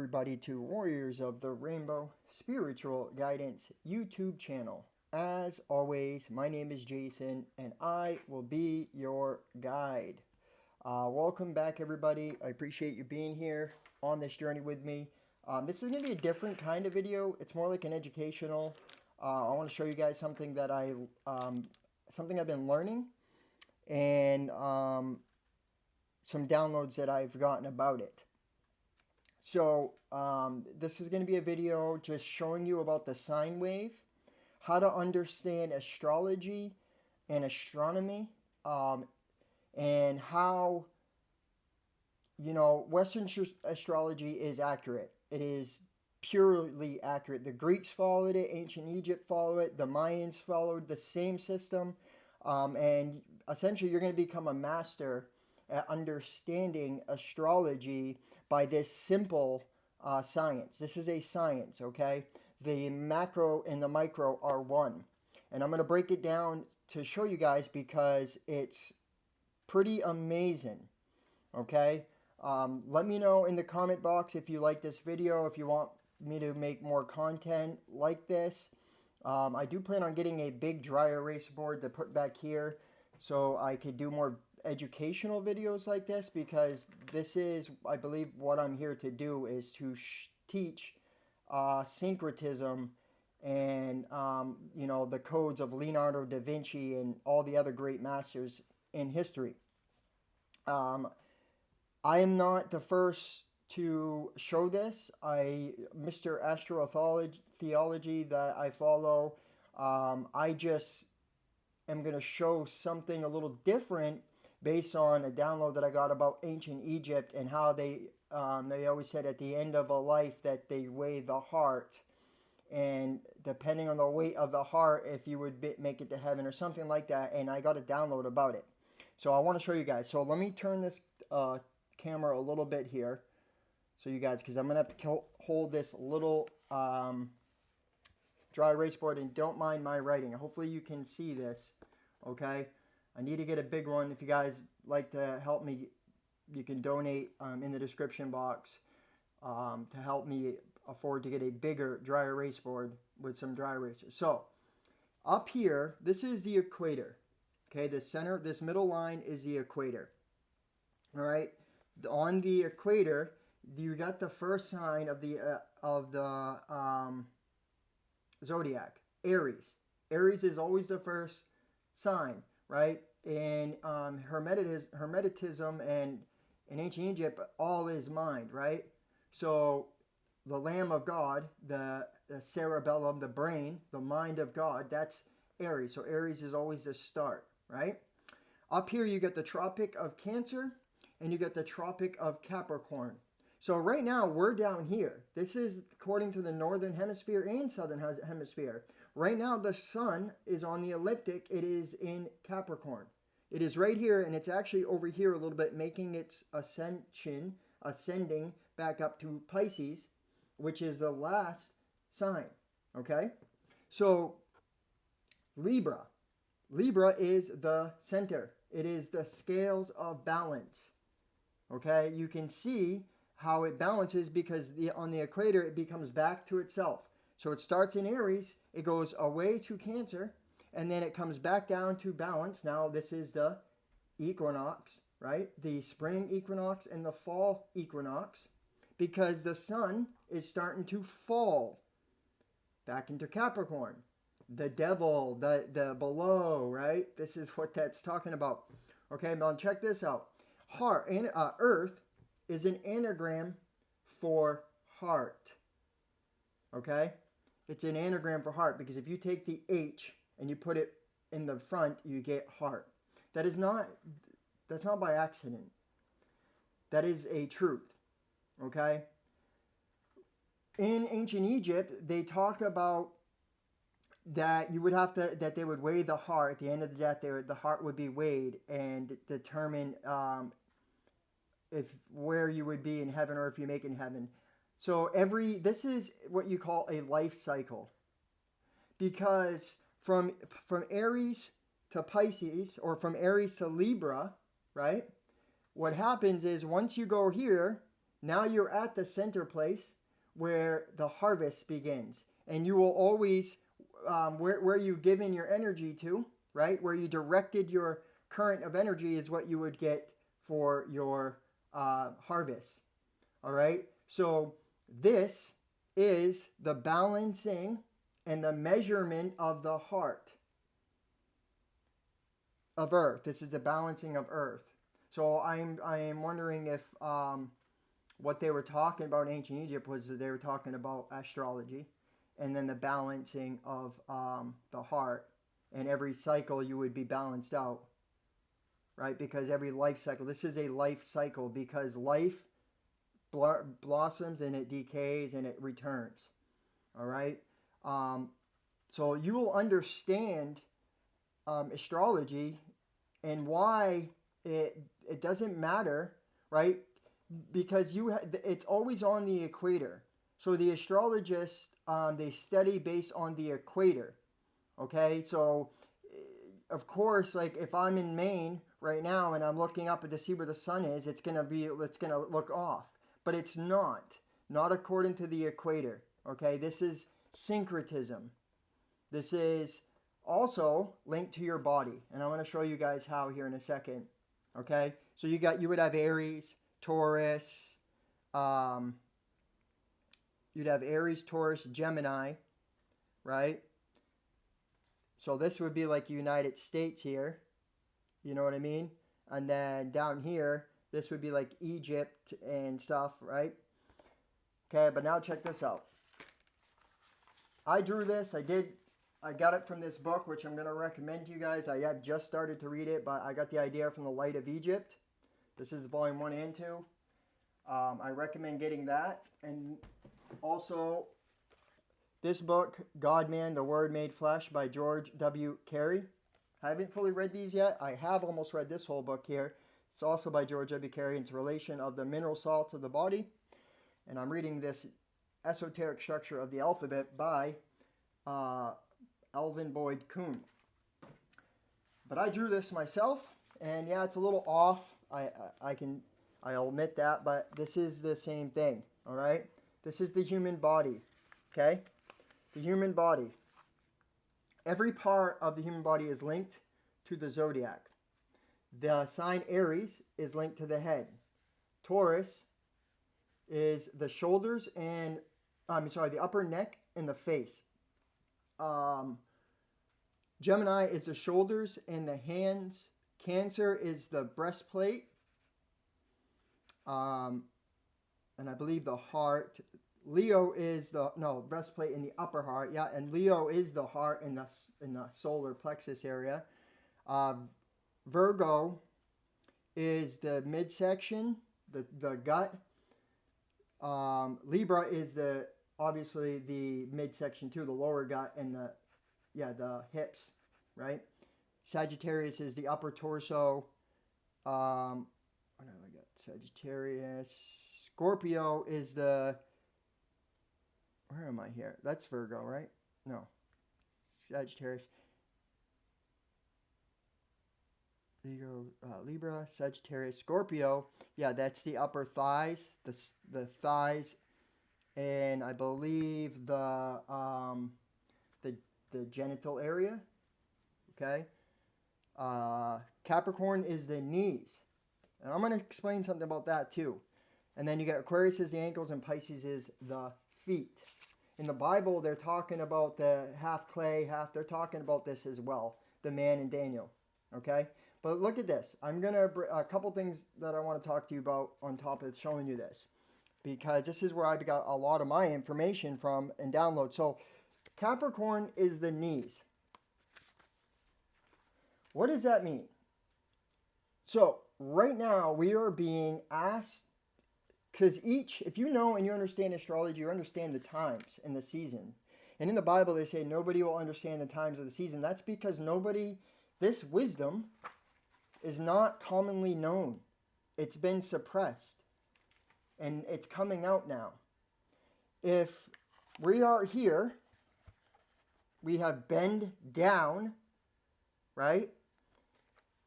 everybody to Warriors of the Rainbow Spiritual Guidance YouTube channel. As always, my name is Jason and I will be your guide. Welcome back, everybody. I appreciate you being here on this journey with me. This is going to be a different kind of video. It's more like an educational. I want to show you guys something that something I've been learning and some downloads that I've gotten about it. So this is going to be a video just showing you about the sine wave, how to understand astrology and astronomy, and how, Western astrology is accurate. It is purely accurate. The Greeks followed it, ancient Egypt followed it, the Mayans followed the same system, and essentially you're going to become a master at understanding astrology by this simple science. This is a science, okay? The macro and the micro are one. And I'm going to break it down to show you guys because it's pretty amazing, okay? Let me know in the comment box if you like this video, if you want me to make more content like this. I do plan on getting a big dry erase board to put back here so I could do more educational videos like this, because this is, I believe, what I'm here to do is to teach syncretism and the codes of Leonardo da Vinci and all the other great masters in history. I am not the first to show this. Mr. Astrotheology that I follow, I just am going to show something a little different based on a download that I got about ancient Egypt and how they always said at the end of a life that they weigh the heart, and depending on the weight of the heart, if you would make it to heaven or something like that. And I got a download about it, so I want to show you guys. So let me turn this camera a little bit here so you guys, because I'm gonna have to hold this little dry erase board, and don't mind my writing. Hopefully you can see this, okay? I need to get a big one. If you guys like to help me, you can donate in the description box to help me afford to get a bigger dry erase board with some dry erasers. So up here, this is the equator. Okay, the center, this middle line is the equator. All right, on the equator, you got the first sign of the zodiac, Aries. Aries is always the first sign, right? In Hermeticism and in ancient Egypt, all is mind, right? So the Lamb of God, the cerebellum, the brain, the mind of God, that's Aries. So Aries is always the start, right? Up here you get the Tropic of Cancer and you get the Tropic of Capricorn. So right now we're down here. This is according to the Northern Hemisphere and Southern Hemisphere. Right now the sun is on the ecliptic. It is in Capricorn. It is right here, and it's actually over here a little bit, making its ascending back up to Pisces, which is the last sign, okay? So Libra. Libra is the center. It is the scales of balance, okay? You can see how it balances because on the equator it becomes back to itself. So it starts in Aries, it goes away to Cancer, and then it comes back down to balance. Now this is the equinox, right? The spring equinox and the fall equinox, because the sun is starting to fall back into Capricorn. The devil, the below, right? This is what that's talking about. Okay, now check this out. Earth is an anagram for heart. Okay? It's an anagram for heart, because if you take the H and you put it in the front, you get heart. That's not by accident. That is a truth. Okay? In ancient Egypt, they talk about that you would have to, that they would weigh the heart at the end of the death. The heart would be weighed and determine if where you would be in heaven or if you make it in heaven. So this is what you call a life cycle, because from Aries to Pisces, or from Aries to Libra, right? What happens is once you go here, now you're at the center place, where the harvest begins. And you will always, where you've given your energy to, right? Where you directed your current of energy is what you would get for your harvest. All right. So this is the balancing and the measurement of the heart of Earth. This is the balancing of Earth. So I am wondering if what they were talking about in ancient Egypt was that they were talking about astrology, and then the balancing of the heart. And every cycle you would be balanced out, right? Because every life cycle, this is a life cycle, because life blossoms and it decays and it returns. All right. So you will understand astrology and why it doesn't matter, right? Because it's always on the equator. So the astrologists they study based on the equator. Okay, so of course, like if I'm in Maine right now and I'm looking up to see where the sun is, it's gonna look off, but it's not according to the equator. Okay, this is syncretism. This is also linked to your body, and I want to show you guys how here in a second. Okay, so you would have Aries, Taurus, you'd have Aries, Taurus, Gemini, right? So this would be like United States here, you know what I mean? And then down here, this would be like Egypt and stuff, right? Okay, but now check this out. I drew this, I got it from this book, which I'm going to recommend to you guys. I had just started to read it, but I got the idea from The Light of Egypt. This is volume 1 and 2. I recommend getting that. And also, this book, God, Man, the Word Made Flesh by George W. Carey. I haven't fully read these yet. I have almost read this whole book here. It's also by George W. Carey. It's Relation of the Mineral Salts of the Body. And I'm reading this Esoteric Structure of the Alphabet by Alvin Boyd Kuhn. But I drew this myself, and yeah, it's a little off. I'll admit that, but this is the same thing, all right? This is the human body, okay? The human body. Every part of the human body is linked to the zodiac. The sign Aries is linked to the head. Taurus is the shoulders and, the upper neck and the face. Gemini is the shoulders and the hands. Cancer is the breastplate. And I believe the heart. Leo is breastplate in the upper heart. Yeah, and Leo is the heart in the solar plexus area. Virgo is the midsection, the gut. Libra is obviously the midsection too, the lower gut and the hips, right? Sagittarius is the upper torso. What have I got? Sagittarius. Scorpio is where am I here? That's Virgo, right? No. Sagittarius. Libra, Sagittarius, Scorpio. Yeah, that's the upper thighs, the thighs, and I believe the genital area. Okay. Capricorn is the knees, and I'm going to explain something about that too. And then you got Aquarius is the ankles, and Pisces is the feet. In the Bible, they're talking about the half clay, they're talking about this as well, the man in Daniel. Okay. But look at this. I'm going to a couple things that I want to talk to you about on top of showing you this, because this is where I got a lot of my information from and download. So Capricorn is the knees. What does that mean? So right now we are being asked, because if you know and you understand astrology, you understand the times and the season. And in the Bible they say nobody will understand the times of the season. That's because this wisdom is not commonly known. It's been suppressed. And it's coming out now. If we are here, we have bend down, right?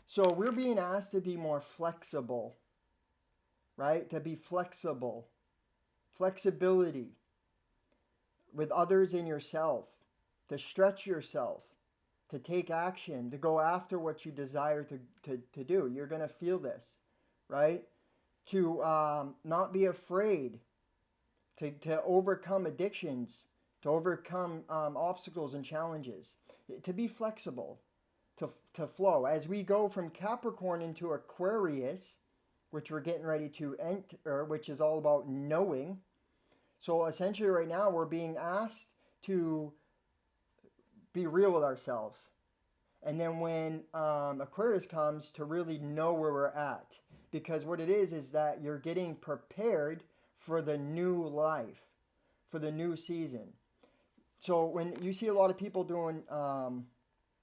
So we're being asked to be more flexible, right? To be flexible. Flexibility. with others and yourself, to stretch yourself, to take action, to go after what you desire to do. You're going to feel this, right? To not be afraid, to overcome addictions, to overcome obstacles and challenges, to be flexible, to flow. As we go from Capricorn into Aquarius, which we're getting ready to enter, which is all about knowing. So essentially right now we're being asked to be real with ourselves. And then when Aquarius comes, to really know where we're at. Because what it is that you're getting prepared for the new life, for the new season. So when you see a lot of people doing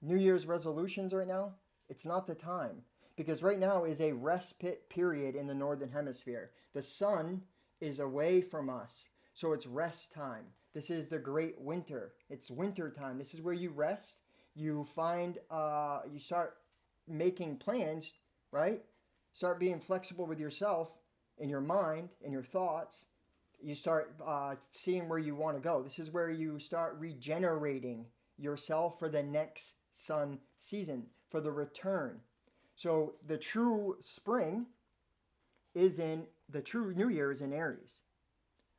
New Year's resolutions right now, it's not the time. Because right now is a respite period in the Northern Hemisphere. The sun is away from us, so it's rest time. This is the great winter. It's winter time. This is where you rest. You find, you start making plans, right? Start being flexible with yourself, in your mind, in your thoughts. You start seeing where you want to go. This is where you start regenerating yourself for the next sun season, for the return. So the true spring the true New Year is in Aries,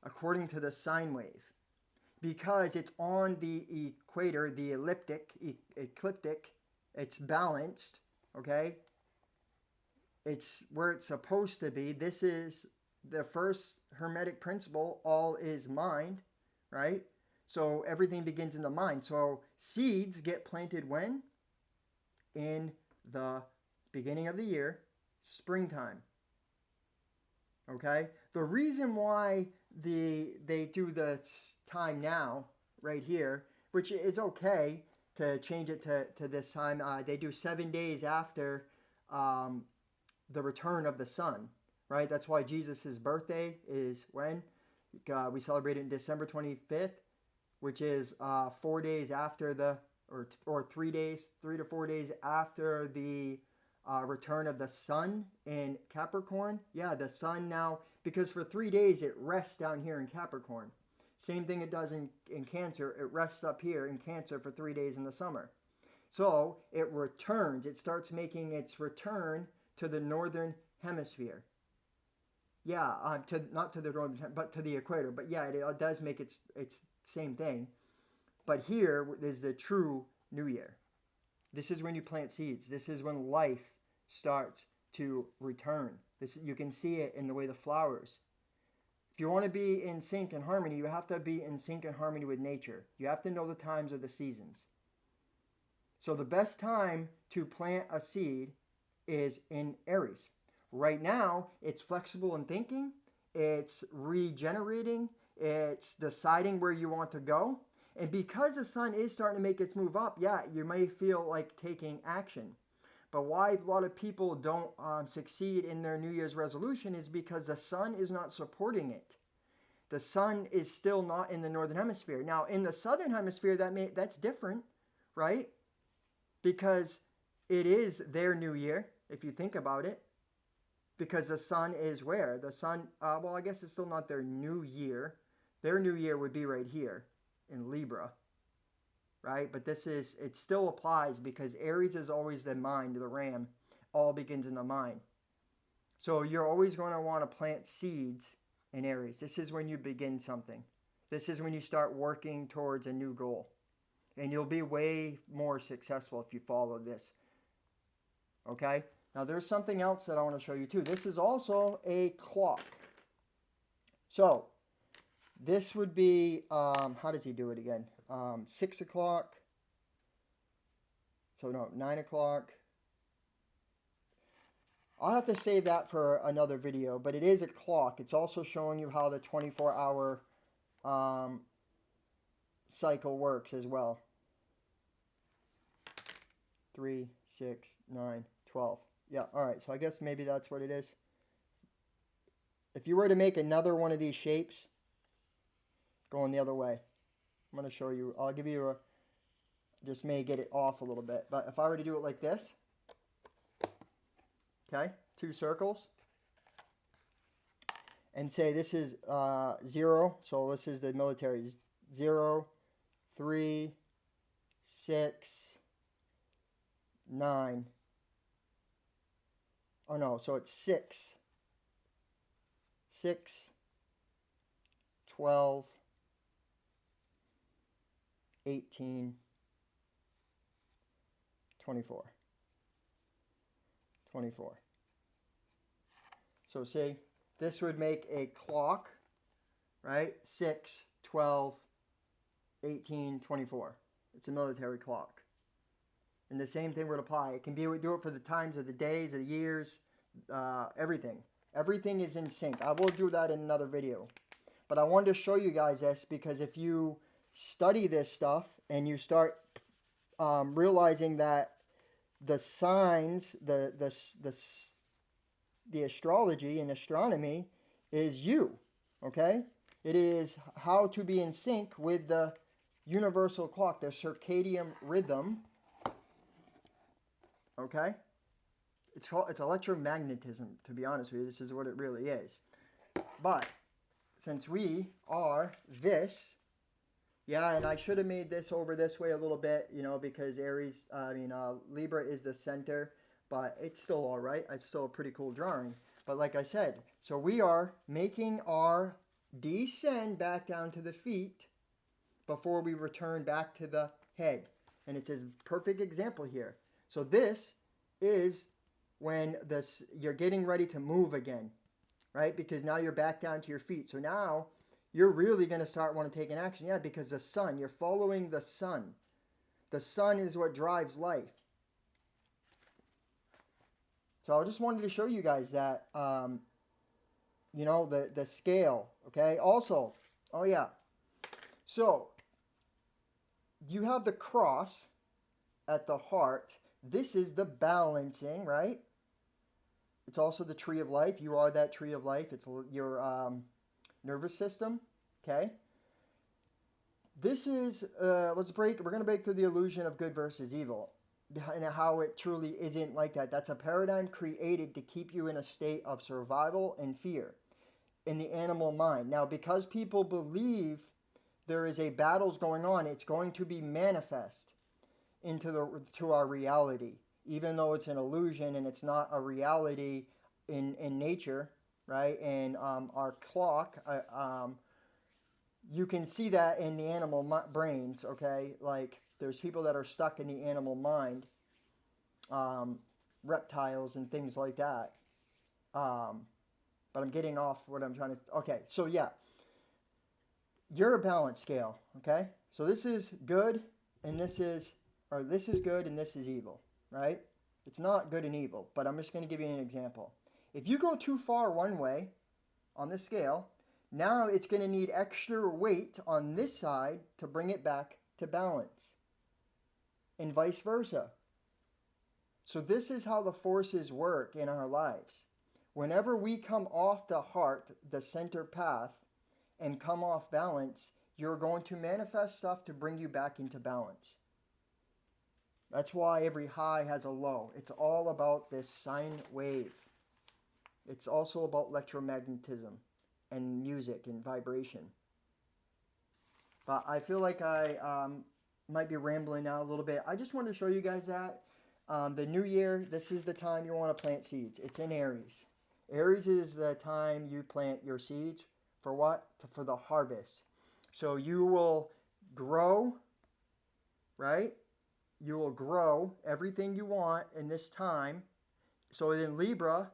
according to the sine wave, because it's on the equator, the ecliptic, it's balanced, okay? It's where it's supposed to be. This is the first Hermetic principle, all is mind, right? So everything begins in the mind. So seeds get planted when? In the beginning of the year, springtime. Okay? The reason why they do the time now, right here, which is okay to change it to this time, they do 7 days after the return of the sun, right? That's why Jesus' birthday is when? We celebrate it in December 25th, which is 4 days after or 3 days, 3 to 4 days after the return of the sun in Capricorn. Yeah, the sun now, because for 3 days it rests down here in Capricorn. Same thing it does in Cancer. It rests up here in Cancer for 3 days in the summer. So it returns. It starts making its return to the northern hemisphere. Yeah, not to the northern, but to the equator. But yeah, it does make its same thing. But here is the true New Year. This is when you plant seeds. This is when life starts to return. You can see it in the way the flowers. If you want to be in sync and harmony, you have to be in sync and harmony with nature. You have to know the times of the seasons. So the best time to plant a seed is in Aries. Right now, it's flexible in thinking, it's regenerating, it's deciding where you want to go. And because the sun is starting to make its move up, yeah, you may feel like taking action. But why a lot of people don't succeed in their New Year's resolution is because the sun is not supporting it. The sun is still not in the northern hemisphere. Now, in the southern hemisphere, that's different, right? Because it is their New Year, if you think about it. Because the sun is where? The sun, well, I guess it's still not their New Year. Their New Year would be right here in Libra, right? But it still applies because Aries is always the mind, the ram. All begins in the mind. So you're always going to want to plant seeds in Aries. This is when you begin something. This is when you start working towards a new goal. And you'll be way more successful if you follow this. Okay? Now there's something else that I want to show you too. This is also a clock. So this would be, how does he do it again? 6 o'clock. So no, 9 o'clock. I'll have to save that for another video, but it is a clock. It's also showing you how the 24-hour cycle works as well. 3, 6, 9, 12. Yeah, all right, so I guess maybe that's what it is. If you were to make another one of these shapes, going the other way, I'm going to show you. I'll give you just may get it off a little bit. But if I were to do it like this, okay, 2 circles, and say this is 0, so this is the military 0, 3, 6, 9. Oh no, so it's 6, 6, 12, 18, 24. 24. So see, this would make a clock, right? 6, 12, 18, 24. It's a military clock. And the same thing would apply. It can be, we do it for the times of the days, of the years, everything. Everything is in sync. I will do that in another video. But I wanted to show you guys this because if you study this stuff and you start realizing that the signs, the astrology and astronomy is you, okay? It is how to be in sync with the universal clock, the circadian rhythm, okay? It's electromagnetism, to be honest with you. This is what it really is. But since we are this, yeah, and I should have made this over this way a little bit, you know, because Aries, Libra is the center, but it's still all right. It's still a pretty cool drawing. But like I said, so we are making our descend back down to the feet before we return back to the head. And it's a perfect example here. So this is when you're getting ready to move again, right? Because now you're back down to your feet. So now you're really going to start wanting to take an action. Yeah, because the sun, you're following the sun. The sun is what drives life. So I just wanted to show you guys that, you know, the scale, okay? Also, oh yeah, so you have the cross at the heart. This is the balancing, right? It's also the tree of life. You are that tree of life. It's your nervous system, okay? This is, we're going to break through the illusion of good versus evil and how it truly isn't like that. That's a paradigm created to keep you in a state of survival and fear in the animal mind. Now, because people believe there is a battles going on, it's going to be manifest to our reality, even though it's an illusion and it's not a reality in nature, right? And our clock, you can see that in the animal brains, okay? Like there's people that are stuck in the animal mind, reptiles and things like that. But I'm getting off what I'm trying to, okay, so yeah. You're a balance scale, okay? So this is good and this is good and this is evil, right? It's not good and evil, but I'm just going to give you an example. If you go too far one way on the scale, now it's going to need extra weight on this side to bring it back to balance, and vice versa. So this is how the forces work in our lives. Whenever we come off the heart, the center path, and come off balance, you're going to manifest stuff to bring you back into balance. That's why every high has a low. It's all about this sine wave. It's also about electromagnetism and music and vibration. But I feel like I might be rambling now a little bit. I just wanted to show you guys that. The new year, this is the time you want to plant seeds. It's in Aries. Aries is the time you plant your seeds. For what? For the harvest. So you will grow, right? You will grow everything you want in this time. So in Libra,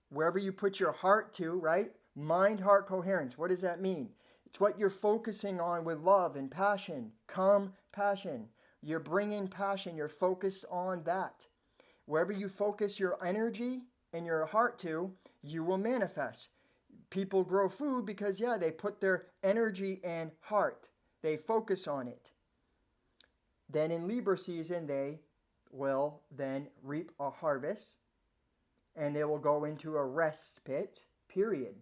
wherever you put your heart to, right? Mind-heart coherence. What does that mean? It's what you're focusing on with love and passion. Compassion. You're bringing passion. You're focused on that. Wherever you focus your energy and your heart to, you will manifest. People grow food because, yeah, they put their energy and heart. They focus on it. Then in Libra season, they will then reap a harvest. And they will go into a respite period.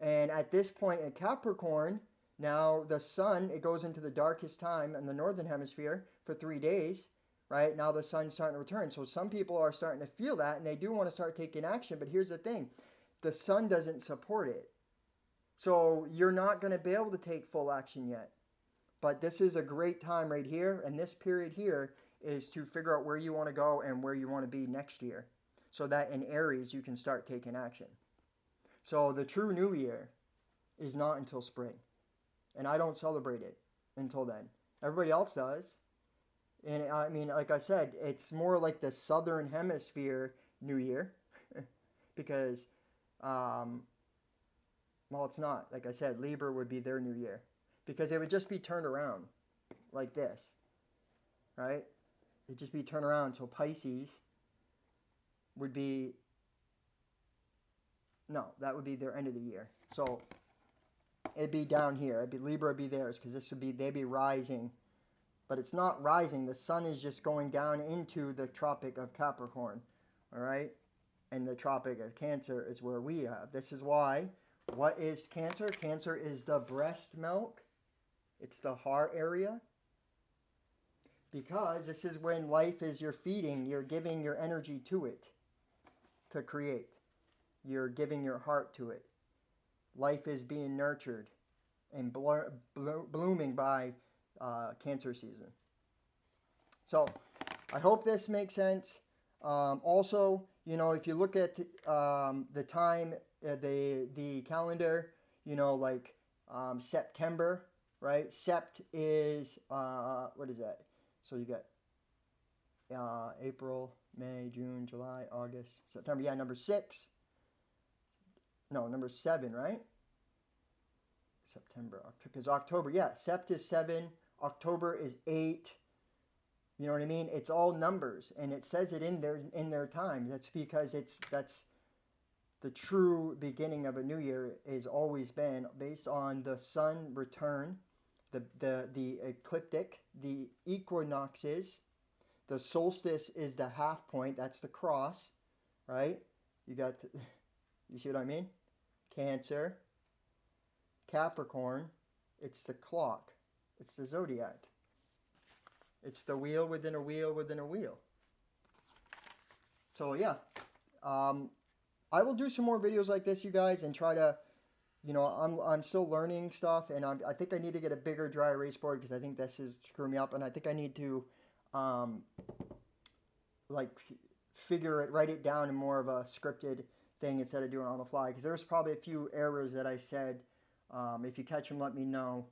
And at this point in Capricorn, now the sun, it goes into the darkest time in the northern hemisphere for 3 days, right? Now the sun's starting to return. So some people are starting to feel that and they do want to start taking action. But here's the thing. The sun doesn't support it. So you're not going to be able to take full action yet. But this is a great time right here, and this period here is to figure out where you want to go and where you want to be next year, so that in Aries you can start taking action. So the true new year is not until spring, and I don't celebrate it until then. Everybody else does. And I mean, like I said, it's more like the southern hemisphere new year because, well, it's not. Like I said, Libra would be their new year because it would just be turned around like this, right? It'd just be turned around. So Pisces would be, no, that would be their end of the year. So it'd be down here. It'd be Libra would be theirs because this would be, they'd be rising. But it's not rising. The sun is just going down into the Tropic of Capricorn, all right? And the Tropic of Cancer is where we have. This is why, what is Cancer? Cancer is the breast milk. It's the heart area. Because this is when life is you're feeding, you're giving your energy to it to create. You're giving your heart to it. Life is being nurtured and blooming by Cancer season. So I hope this makes sense. Also, you know, if you look at the time, the calendar, you know, like September, right? Sept is, what is that? So you got April, May, June, July, August, September. Yeah, number 6. No, number 7, right? September, because October, yeah, Sept is 7, October is 8. You know what I mean? It's all numbers, and it says it in their time. That's because that's the true beginning of a new year is always been based on the sun return, the ecliptic, the equinoxes, the solstice is the half point. That's the cross, right? You see what I mean? Cancer, Capricorn, it's the clock. It's the zodiac. It's the wheel within a wheel within a wheel. So yeah, I will do some more videos like this, you guys, and try to, you know, I'm still learning stuff, and I think I need to get a bigger dry erase board because I think this is screwing me up, and I think I need to, like, write it down in more of a scripted thing instead of doing it on the fly, because there's probably a few errors that I said. If you catch them, let me know.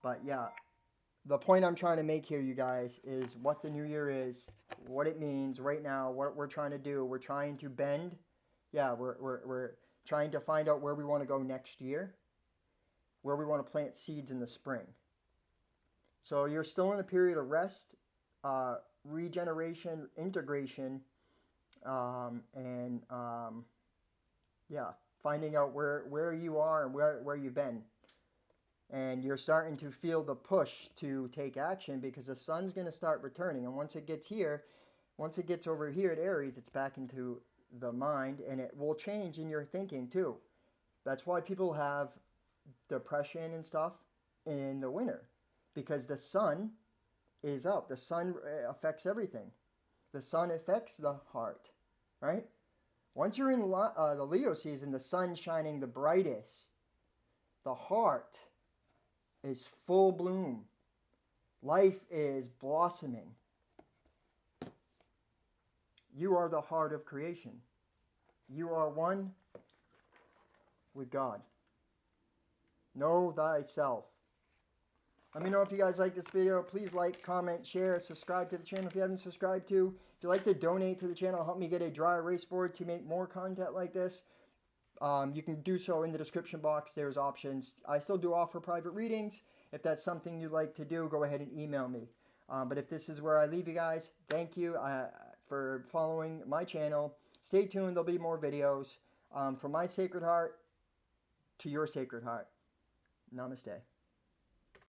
But yeah, the point I'm trying to make here, you guys, is what the new year is, what it means right now, what we're trying to do. We're trying to bend. Yeah, we're trying to find out where we want to go next year, where we want to plant seeds in the spring. So you're still in a period of rest, regeneration, integration, and yeah, finding out where you are and where you've been. And you're starting to feel the push to take action because the sun's going to start returning. And once it gets over here at Aries, it's back into the mind, and it will change in your thinking too. That's why people have depression and stuff in the winter, because the sun is up. The sun affects everything. The sun affects the heart, right? Once you're in the Leo season, the sun's shining the brightest. The heart is full bloom. Life is blossoming. You are the heart of creation. You are one with God. Know thyself. Let me know if you guys like this video. Please like, comment, share, subscribe to the channel if you haven't subscribed to. If you'd like to donate to the channel, help me get a dry erase board to make more content like this. You can do so in the description box. There's options. I still do offer private readings. If that's something you'd like to do, go ahead and email me. But if this is where I leave you guys, thank you for following my channel. Stay tuned. There'll be more videos. From my sacred heart to your sacred heart. Namaste.